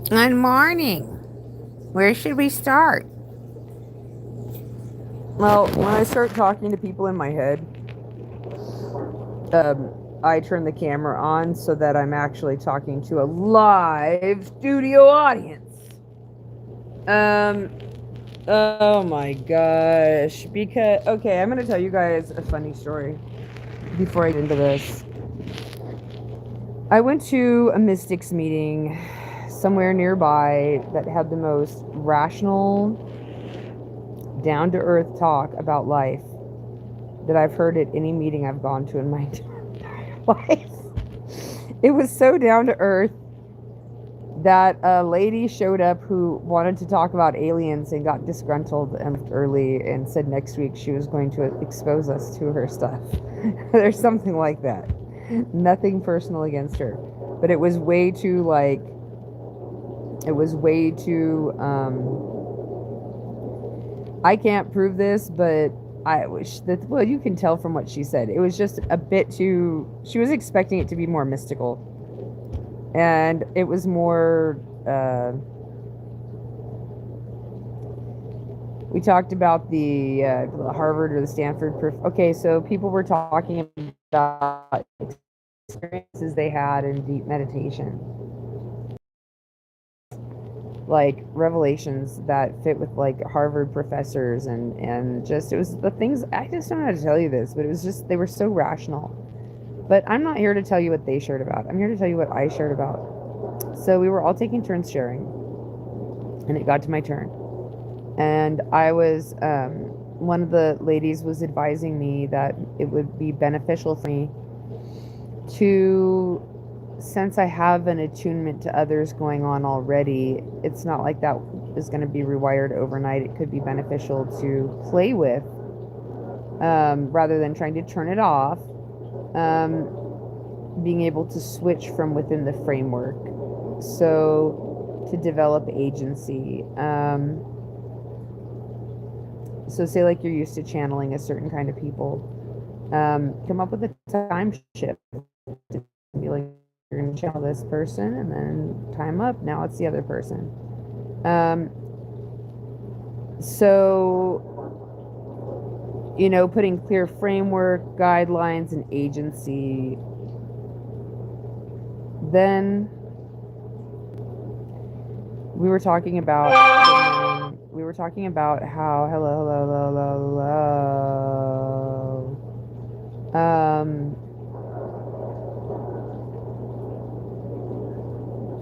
Good morning. Where should we start? Well, when I start talking to people in my head, I turn the camera on so that I'm actually talking to a live studio audience. Um, oh my gosh. Because, okay, I'm going to tell you guys a funny story before I get into this. I went to a mystics meeting somewhere nearby that had the most rational, down to earth talk about life that I've heard at any meeting I've gone to in my entire life. It was so down to earth that a lady showed up who wanted to talk about aliens and got disgruntled and left early and said next week she was going to expose us to her stuff. There's something like that. Nothing personal against her. But it was way too, like, it was way too, I can't prove this, but I wish that, well, you can tell from what she said. It was just a bit too, she was expecting it to be more mystical. And it was more, we talked about the Harvard or the Stanford proof. Okay, so people were talking about experiences they had in deep meditation, like revelations that fit with like Harvard professors, and just, it was the things, I just don't know how to tell you this, but it was just, they were so rational. But I'm not here to tell you what they shared about. I'm here to tell you what I shared about. So we were all taking turns sharing, and it got to my turn. And I was, one of the ladies was advising me that it would be beneficial for me to, since I have an attunement to others going on already, it's not like that is going to be rewired overnight. It could be beneficial to play with, rather than trying to turn it off. Being able to switch from within the framework. So to develop agency. So say like you're used to channeling a certain kind of people. Come up with a time shift. Be like, you're going to channel this person, and then time up. Now it's the other person. So, putting clear framework, guidelines, and agency. Then we were talking about how, hello, hello, hello, hello,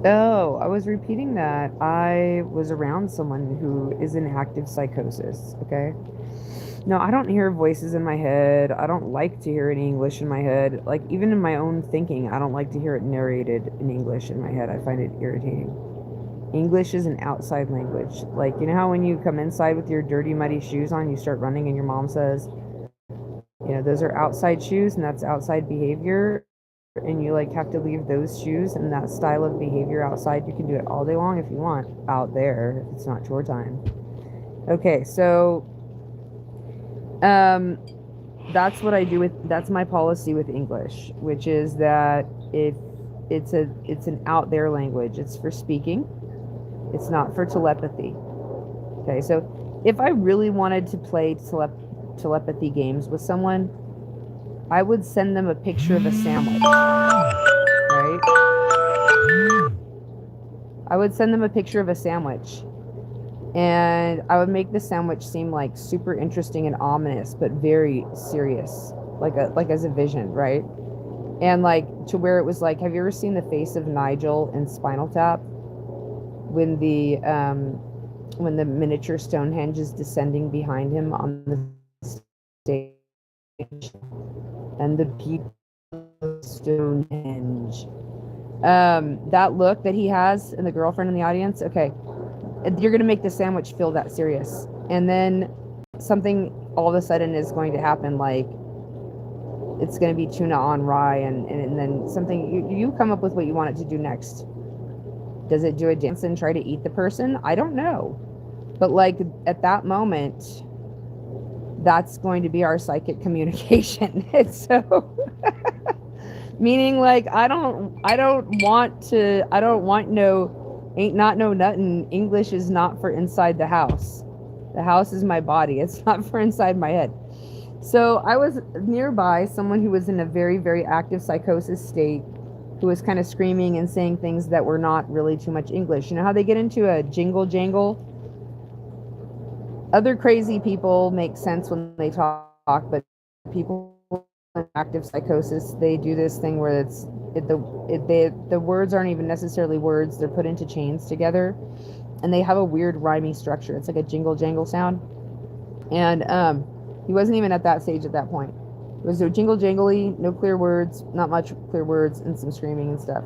oh, I was repeating that I was around someone who is in active psychosis. Okay. No, I don't hear voices in my head. I don't like to hear any English in my head. Like, even in my own thinking, I don't like to hear it narrated in English in my head. I find it irritating. English is an outside language. Like, you know how when you come inside with your dirty, muddy shoes on, you start running, and your mom says, those are outside shoes and that's outside behavior. And you like have to leave those shoes and that style of behavior outside. You can do it all day long if you want out there. It's not chore time. Okay, so that's what I do with, that's my policy with English, which is that if it's an out there language, it's for speaking. It's not for telepathy. Okay, so if I really wanted to play telepathy games with someone, I would send them a picture of a sandwich, right? I would send them a picture of a sandwich, and I would make the sandwich seem like super interesting and ominous, but very serious, like as a vision, right? And like to where it was like, have you ever seen the face of Nigel in Spinal Tap when the miniature Stonehenge is descending behind him on the stage, and the people of Stonehenge, that look that he has, and the girlfriend in the audience. Okay, you're gonna make the sandwich feel that serious, and then something all of a sudden is going to happen, like it's going to be tuna on rye, and then something, you come up with what you want it to do next. Does it do a dance and try to eat the person? I don't know, but like at that moment, that's going to be our psychic communication. It's so meaning, like, I don't want no Ain't not no nothing. English is not for inside the house. The house is my body. It's not for inside my head. So I was nearby someone who was in a very, very active psychosis state, who was kind of screaming and saying things that were not really too much English. You know how they get into a jingle jangle? Other crazy people make sense when they talk, but people in active psychosis, they do this thing where the words aren't even necessarily words. They're put into chains together, and they have a weird rhyming structure. It's like a jingle jangle sound. And he wasn't even at that stage at that point. It was a jingle jangly, no clear words, not much clear words, and some screaming and stuff.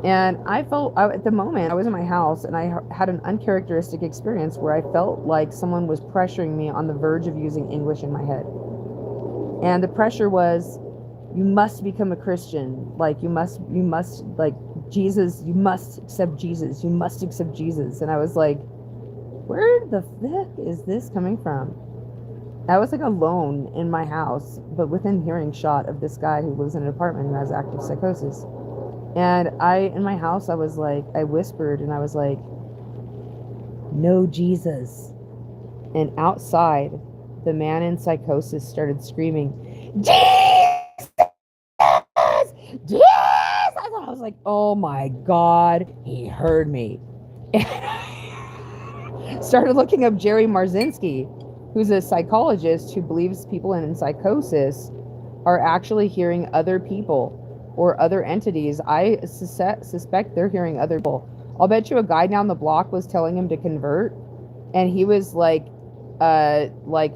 And at the moment, I was in my house, and I had an uncharacteristic experience where I felt like someone was pressuring me on the verge of using English in my head. And the pressure was, you must become a Christian. Like, you must, like, Jesus, you must accept Jesus. You must accept Jesus. And I was like, where the fuck is this coming from? I was like alone in my house, but within hearing shot of this guy who lives in an apartment who has active psychosis. And in my house, I was like, I whispered and I was like, no Jesus. And outside, the man in psychosis started screaming, Jesus! Jesus! I was like, oh my God, he heard me. Started looking up Jerry Marzinski, who's a psychologist who believes people in psychosis are actually hearing other people or other entities. I suspect they're hearing other people. I'll bet you a guy down the block was telling him to convert, and he was like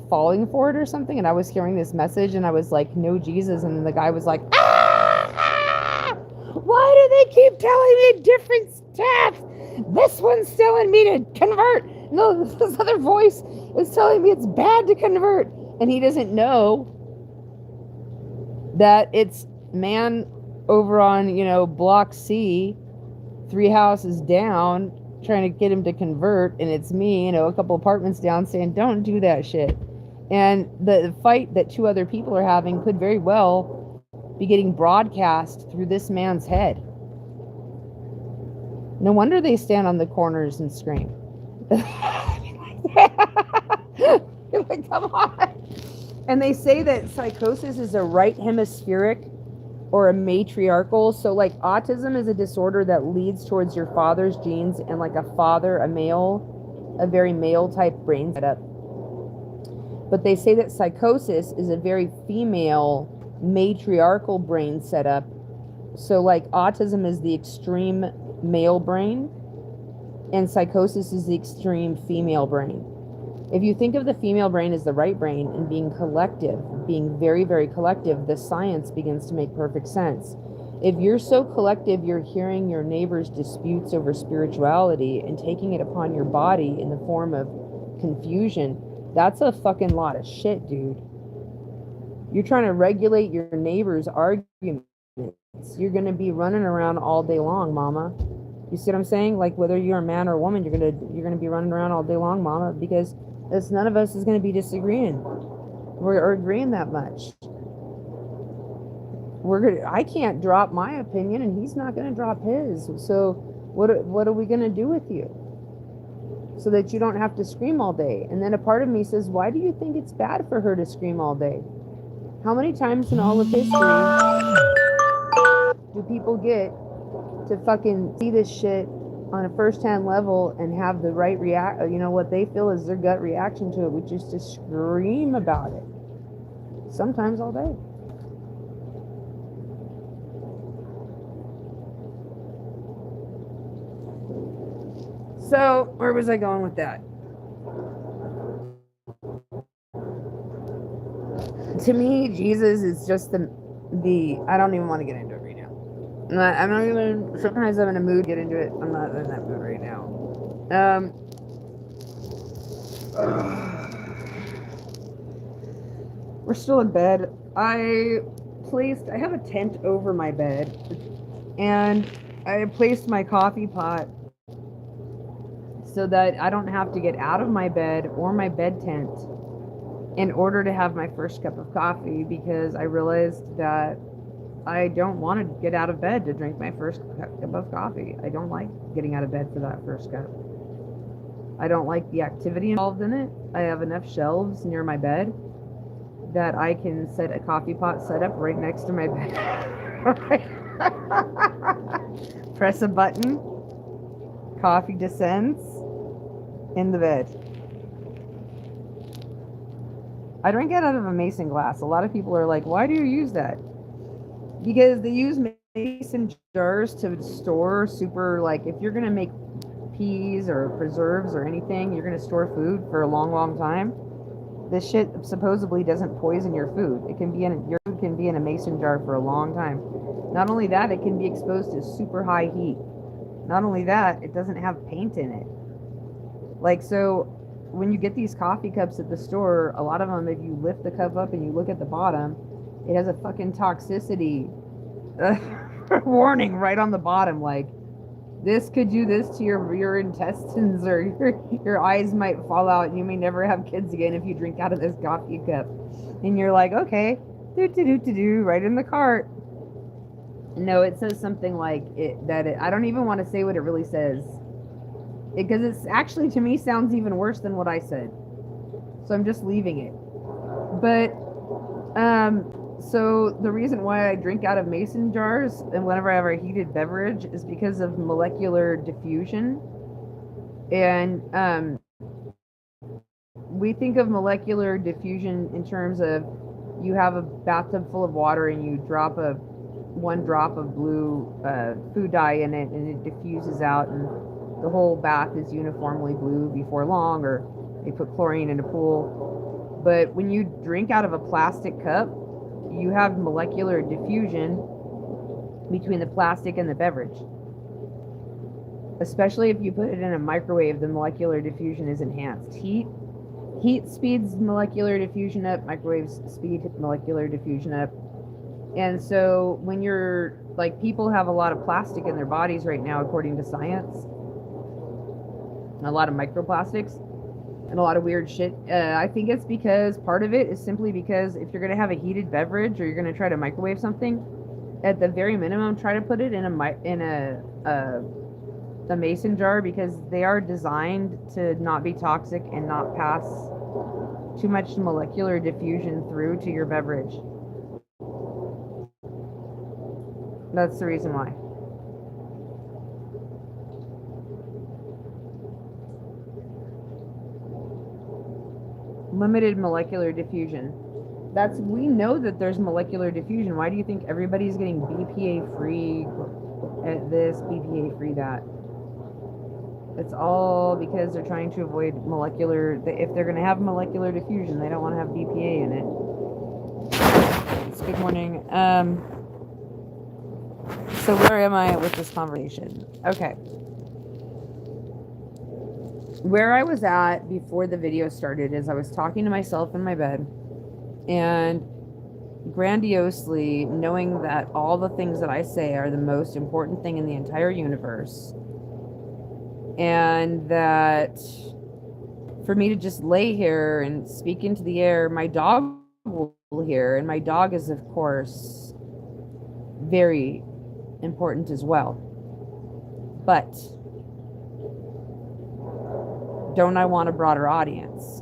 falling for it or something, and I was hearing this message, and I was like, no Jesus, and the guy was like, ah! Why do they keep telling me different steps? This one's telling me to convert. No, this other voice is telling me it's bad to convert. And he doesn't know that it's man over on, block C, 3 houses down, trying to get him to convert. And it's me, a couple apartments down, saying, don't do that shit. And the fight that 2 other people are having could very well be getting broadcast through this man's head. No wonder they stand on the corners and scream. Like, come on. And they say that psychosis is a right hemispheric or a matriarchal. So like autism is a disorder that leads towards your father's genes and like a very male type brain setup. But they say that psychosis is a very female matriarchal brain setup. So like autism is the extreme male brain and psychosis is the extreme female brain. If you think of the female brain as the right brain and being collective, being very, very collective, the science begins to make perfect sense. If you're so collective, you're hearing your neighbors' disputes over spirituality and taking it upon your body in the form of confusion, that's a fucking lot of shit, dude. You're trying to regulate your neighbors' arguments. You're going to be running around all day long, mama. You see what I'm saying? Like, whether you're a man or a woman, you're gonna be running around all day long, mama, because none of us is gonna be disagreeing or agreeing that much. I can't drop my opinion, and he's not gonna drop his. So what are we gonna do with you? So that you don't have to scream all day. And then a part of me says, why do you think it's bad for her to scream all day? How many times in all of history do people get to fucking see this shit on a first-hand level and have the right what they feel is their gut reaction to it, which is to scream about it. Sometimes all day. So, where was I going with that? To me, Jesus is just the I don't even want to get into it right now. I'm not even, sometimes I'm in a mood to get into it. I'm not in that mood right now. We're still in bed. I have a tent over my bed, and I placed my coffee pot so that I don't have to get out of my bed or my bed tent in order to have my first cup of coffee, because I realized that I don't want to get out of bed to drink my first cup of coffee. I don't like getting out of bed for that first cup. I don't like the activity involved in it. I have enough shelves near my bed that I can set a coffee pot set up right next to my bed. Press a button, coffee descends in the bed. I drink it out of a mason glass. A lot of people are like, why do you use that? Because they use mason jars to store super, like, if you're going to make peas or preserves or anything, you're going to store food for a long, long time. This shit supposedly doesn't poison your food. It can be your food can be in a mason jar for a long time. Not only that, it can be exposed to super high heat. Not only that, it doesn't have paint in it. Like, so when you get these coffee cups at the store, a lot of them, if you lift the cup up and you look at the bottom, it has a fucking toxicity warning right on the bottom, like, this could do this to your intestines, or your eyes might fall out and you may never have kids again if you drink out of this coffee cup. And you're like, okay, right in the cart. No, it says something like I don't even want to say what it really says, because it's actually, to me, sounds even worse than what I said. So I'm just leaving it. But so the reason why I drink out of mason jars and whenever I have a heated beverage is because of molecular diffusion. And we think of molecular diffusion in terms of, you have a bathtub full of water and you drop one drop of blue food dye in it, and it diffuses out, and the whole bath is uniformly blue before long, or they put chlorine in a pool. But when you drink out of a plastic cup, you have molecular diffusion between the plastic and the beverage. Especially if you put it in a microwave, the molecular diffusion is enhanced. Heat speeds molecular diffusion up, microwaves speed molecular diffusion up. And so when you're, like, people have a lot of plastic in their bodies right now, according to science, a lot of microplastics and a lot of weird shit. I think it's because part of it is simply because if you're going to have a heated beverage or you're going to try to microwave something, at the very minimum, try to put it in a mason jar, because they are designed to not be toxic and not pass too much molecular diffusion through to your beverage. That's the reason why. Limited molecular diffusion. We know that there's molecular diffusion. Why do you think everybody's getting BPA free this, BPA free that? It's all because they're trying to avoid if they're going to have molecular diffusion, they don't want to have BPA in it. Good morning. So where am I with this conversation? Okay. Where I was at before the video started is I was talking to myself in my bed, and grandiosely knowing that all the things that I say are the most important thing in the entire universe, and that for me to just lay here and speak into the air, my dog will hear, and my dog is, of course, very important as well. But don't I want a broader audience?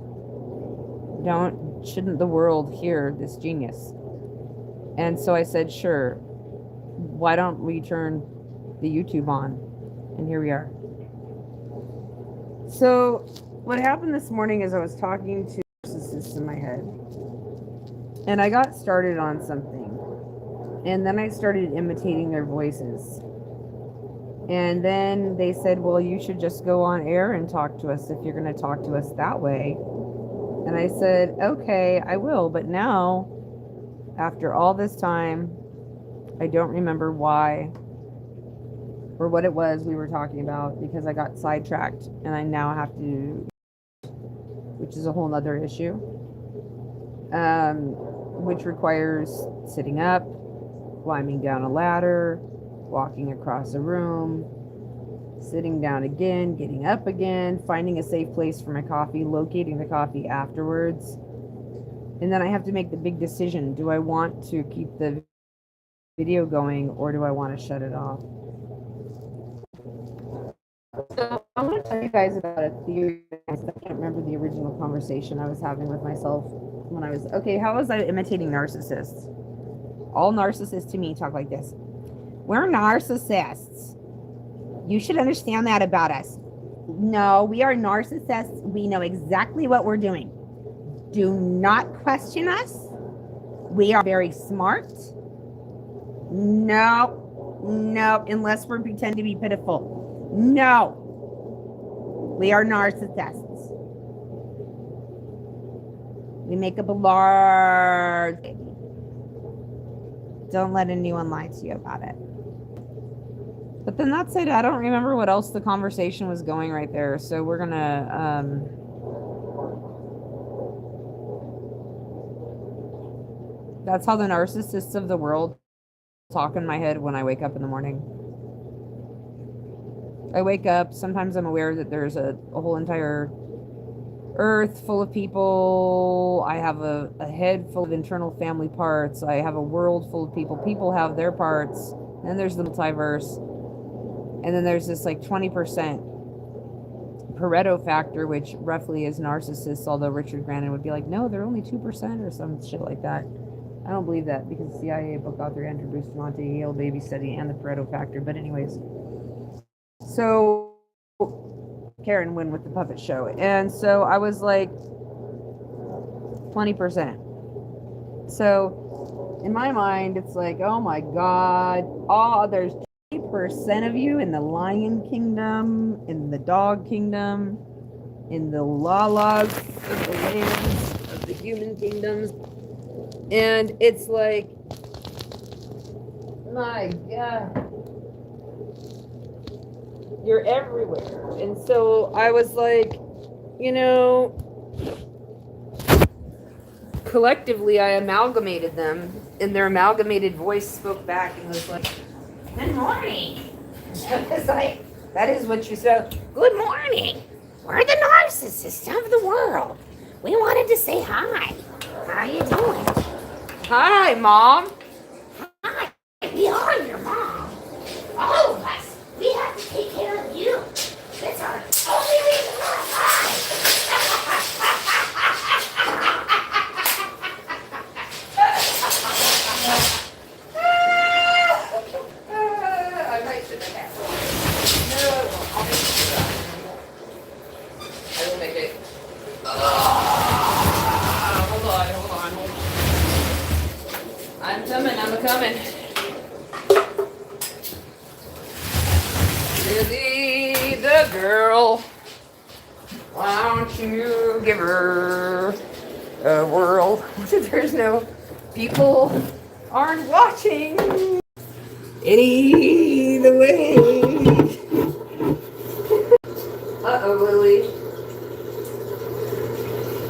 Shouldn't the world hear this genius? And so I said, sure, why don't we turn the YouTube on? And here we are. So what happened this morning is I was talking to narcissists in my head, and I got started on something, and then I started imitating their voices. And then they said, well, you should just go on air and talk to us if you're going to talk to us that way. And I said, okay, I will. But now, after all this time, I don't remember why or what it was we were talking about, because I got sidetracked and I now have to, which is a whole nother issue, which requires sitting up, climbing down a ladder, walking across a room, sitting down again, getting up again, finding a safe place for my coffee, locating the coffee afterwards. And then I have to make the big decision. Do I want to keep the video going, or do I want to shut it off? So I want to tell you guys about a theory. I can't remember the original conversation I was having with myself when I was, okay, how was I imitating narcissists? All narcissists to me talk like this. We're narcissists. You should understand that about us. No, we are narcissists. We know exactly what we're doing. Do not question us. We are very smart. No, unless we're pretending to be pitiful. No, we are narcissists. We make up a large baby. Don't let anyone lie to you about it. But then that's it. I don't remember what else the conversation was going right there. So we're gonna that's how the narcissists of the world talk in my head when I wake up in the morning. I wake up, sometimes I'm aware that there's a whole entire earth full of people. I have a head full of internal family parts. I have a world full of people. People have their parts. Then there's the multiverse. And then there's this like 20% Pareto factor, which roughly is narcissists, although Richard Grannon would be like, no, they're only 2% or some shit like that. I don't believe that because CIA book author Andrew Bustamante, Yale baby study, and the Pareto factor. But anyways, so Karen went with the puppet show. And so I was like 20%. So in my mind, it's like, oh my God, there's 20% of you in the lion kingdom, in the dog kingdom, in the lalas of the lands of the human kingdoms. And it's like, my God, you're everywhere. And so I was like, you know, collectively I amalgamated them, and their amalgamated voice spoke back and was like, good morning. It's like, that is what you said. Good morning. We're the narcissists of the world. We wanted to say hi. How you doing? Hi, Mom. Hi. We are your mom. All of us. We have to take care of you. That's our only reason we're alive. I might sit in that. No, I'll make it. I will make it. Hold on. I'm coming. Lily the girl, why don't you give her a whirl? There's no people aren't watching any the way. Uh-oh, Lily.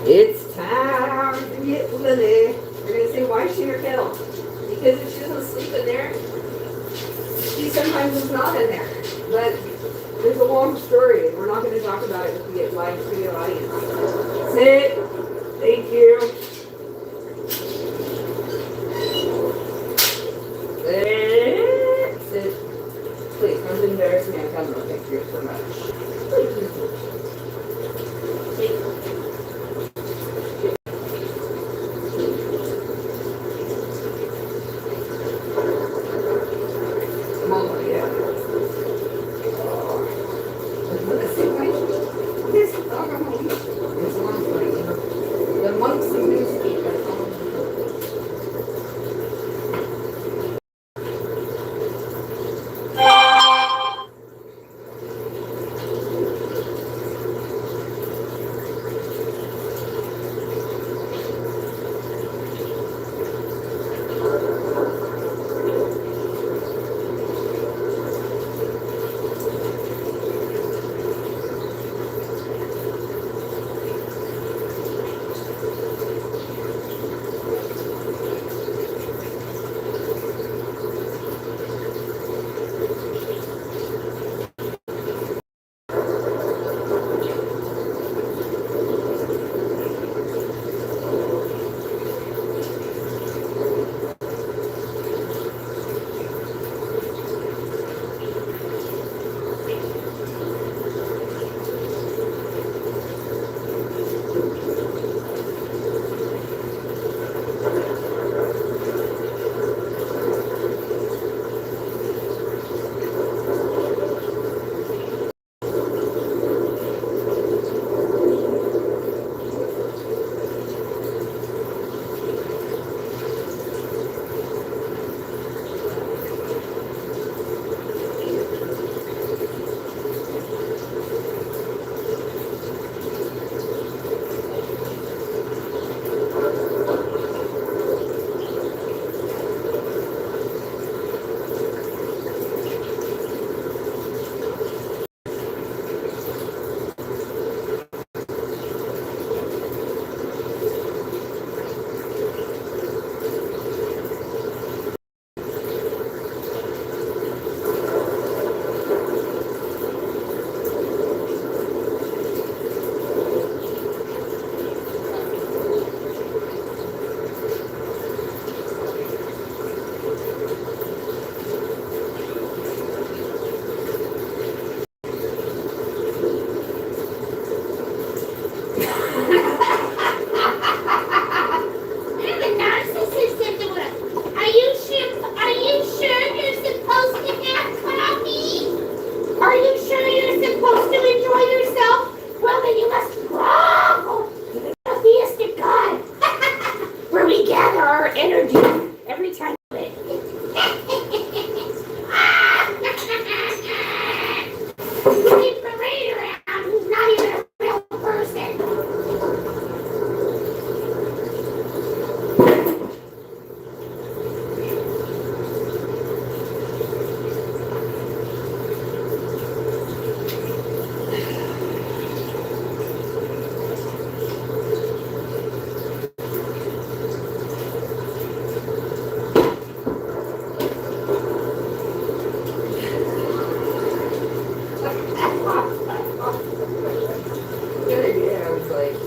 It's time to get Lily. You're gonna say, why is she in her kennel? Because if she doesn't sleep in there, she sometimes is not in there. But there's a long story, and we're not going to talk about it if we get live studio audience. Sit. Thank you. Sit. Please, don't embarrass me on camera. Thank you so much. Please. Keep Lorraine around, who's not even a real person. I was like,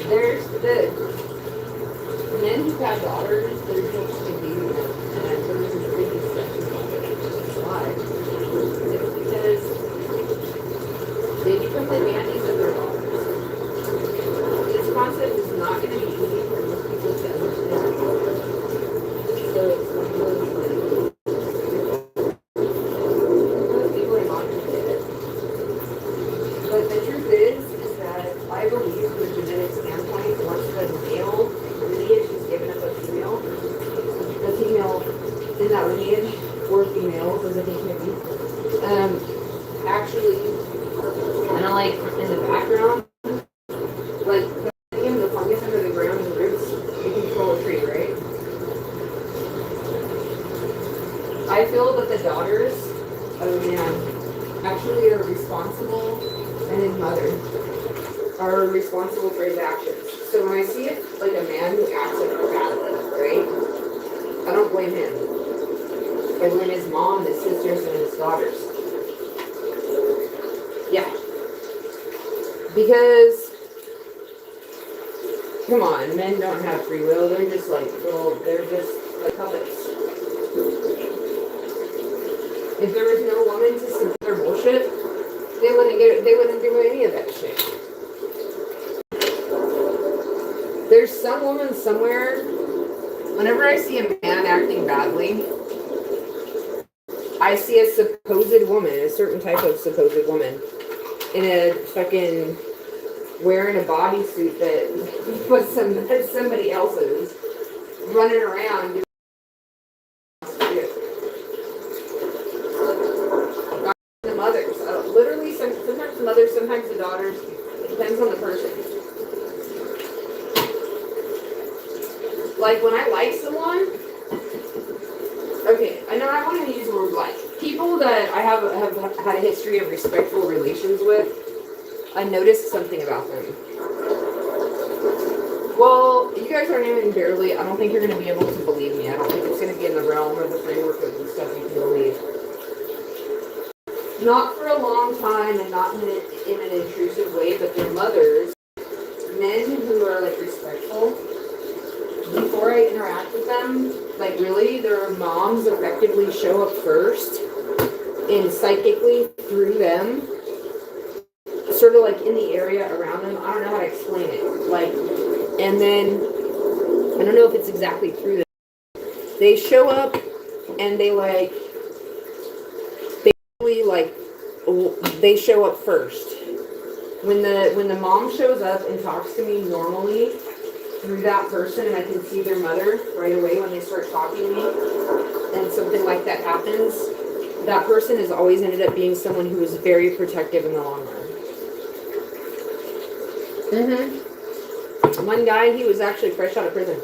there's the men who have daughters, they're supposed to be them. And I there was a big discussion about it. Why? It's because they become the nannies of their daughters. This concept is not going to be easy for most people to understand. So it's one of those things. Most people are not going to get it. But the truth is that I believe from a genetic standpoint, once the male lineage is given up a female, the female in that lineage, or females as I think maybe, actually, kind of like in the background, like the fungus under the ground and the roots, you control a tree, right? I feel that the daughters of a man actually are responsible, and his mother are responsible for his actions. So when I see it like a man who acts like badly, right? I don't blame him. I blame his mom, his sisters, and his daughters. Yeah. Because, come on, men don't have free will. They're just like, well, they're just like puppets. If there was no woman to submit their bullshit, they wouldn't do any of that shit. There's some woman somewhere, whenever I see a man acting badly, I see a supposed woman, a certain type of supposed woman, in a fucking, wearing a bodysuit that was somebody else's, running around doing the mothers, literally, sometimes the mothers, sometimes the daughters, it depends on the person. Like when I like someone, okay, I know I want to use the word like. People that I have had a history of respectful relations with, I noticed something about them. Well, you guys aren't even barely, I don't think you're going to be able to believe me. I don't think it's going to be in the realm or the framework of the stuff you can believe. Not for a long time and not in an intrusive way, but their mothers, men who are like respectful, before I interact with them, like really, their moms effectively show up first and psychically through them, sort of like in the area around them. I don't know how to explain it. Like, and then, I don't know if it's exactly through them. They show up and they like, they show up first. When the mom shows up and talks to me normally through that person, and I can see their mother right away when they start talking to me, and something like that happens, that person has always ended up being someone who is very protective in the long run. One guy, he was actually fresh out of prison,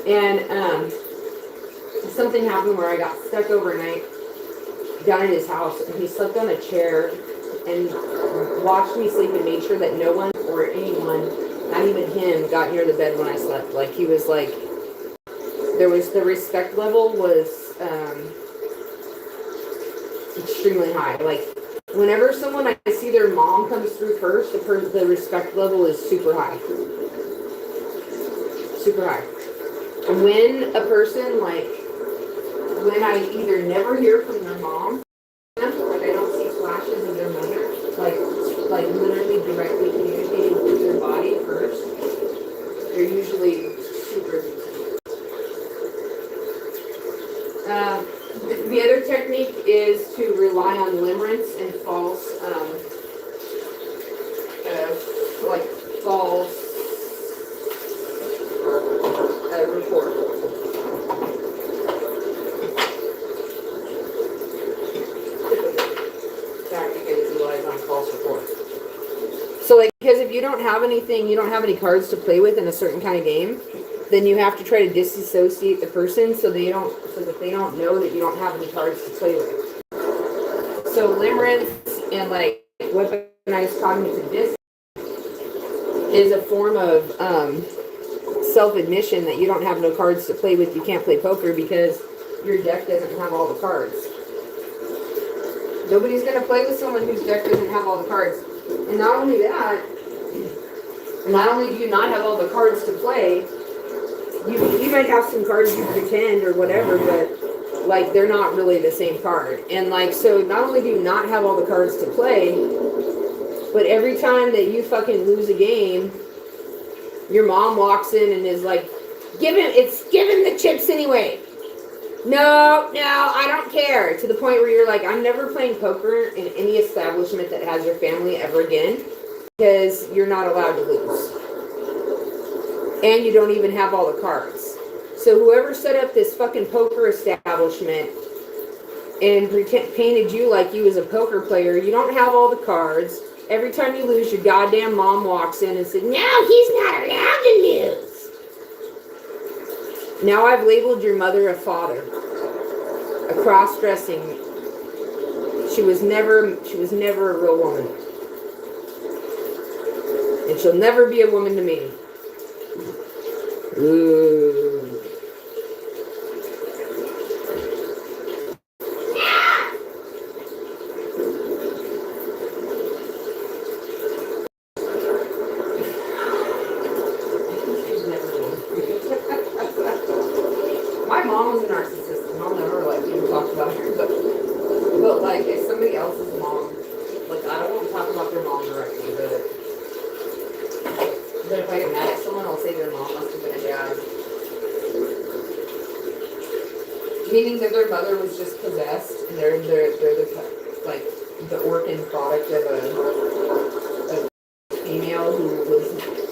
and something happened where I got stuck overnight down at his house, and he slept on a chair and watched me sleep and made sure that no one or anyone, not even him, got near the bed when I slept. Like, he was like, there was, the respect level was extremely high. Like, whenever someone, I see their mom comes through first, the respect level is super high. Super high. When a person, like, when I either never hear from their mom, like I don't see flashes of their mother, like literally directly communicating through their body first, they're usually super decent. The other technique is to rely on limerence and false, false report. false report. So, like, because if you don't have anything, you don't have any cards to play with in a certain kind of game, then you have to try to disassociate the person so that they don't know that you don't have any cards to play with. So, limerence and like weaponized cognitive dissonance is a form of self-admission that you don't have no cards to play with. You can't play poker because your deck doesn't have all the cards. Nobody's going to play with someone whose deck doesn't have all the cards. And not only that, not only do you not have all the cards to play, you might have some cards you pretend or whatever, but like they're not really the same card. And like, so not only do you not have all the cards to play, but every time that you fucking lose a game, your mom walks in and is like, give him the chips anyway. No, I don't care. To the point where you're like, I'm never playing poker in any establishment that has your family ever again, because you're not allowed to lose. And you don't even have all the cards. So whoever set up this fucking poker establishment and painted you like you was a poker player, you don't have all the cards. Every time you lose, your goddamn mom walks in and says, no, he's not allowed to lose. Now I've labeled your mother a father. A cross-dressing. She was never a real woman. And she'll never be a woman to me. Ooh. My mom was a narcissist, and I'll never like even talk about her, but like if somebody else's mom, like I don't want to talk about their mom directly, but if I get mad at someone, I'll say their mom must have been a dad. Meaning that their mother was just possessed, and they're the like the orphan product of a female who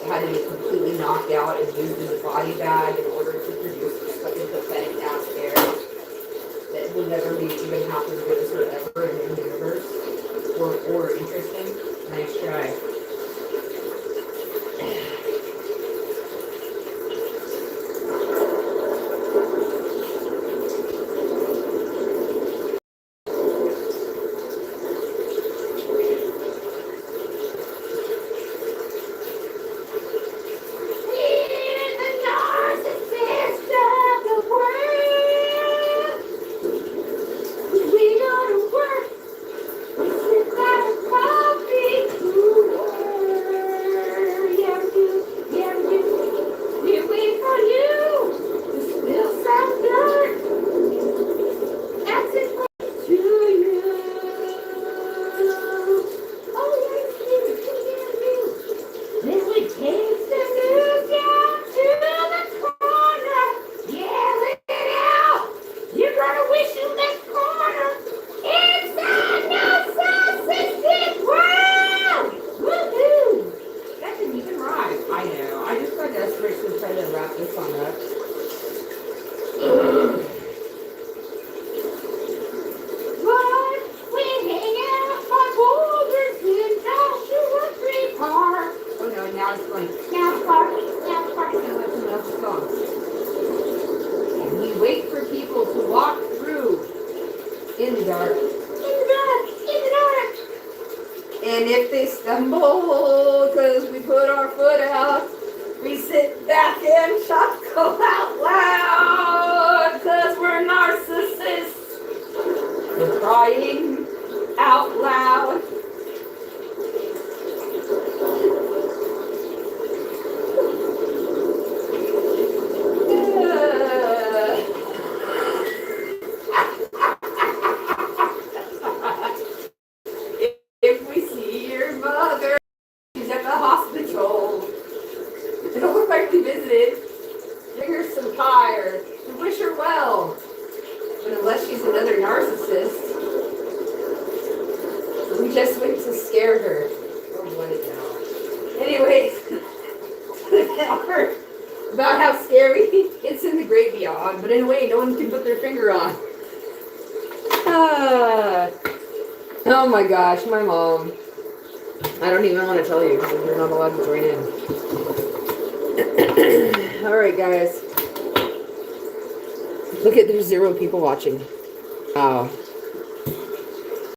had to be completely knocked out and used as a body bag in order to produce this fucking pathetic ass hair that will never be even half as good as her ever in the universe or interesting. Nice try. And if they stumble because we put our foot out, we sit back and chuckle out loud because we're narcissists. We're crying out loud. About how scary it's in the great beyond, but in a way no one can put their finger on. Oh my gosh, my mom. I don't even want to tell you because you're not allowed to join in. Alright, guys. Look at, there's 0 people watching. Oh.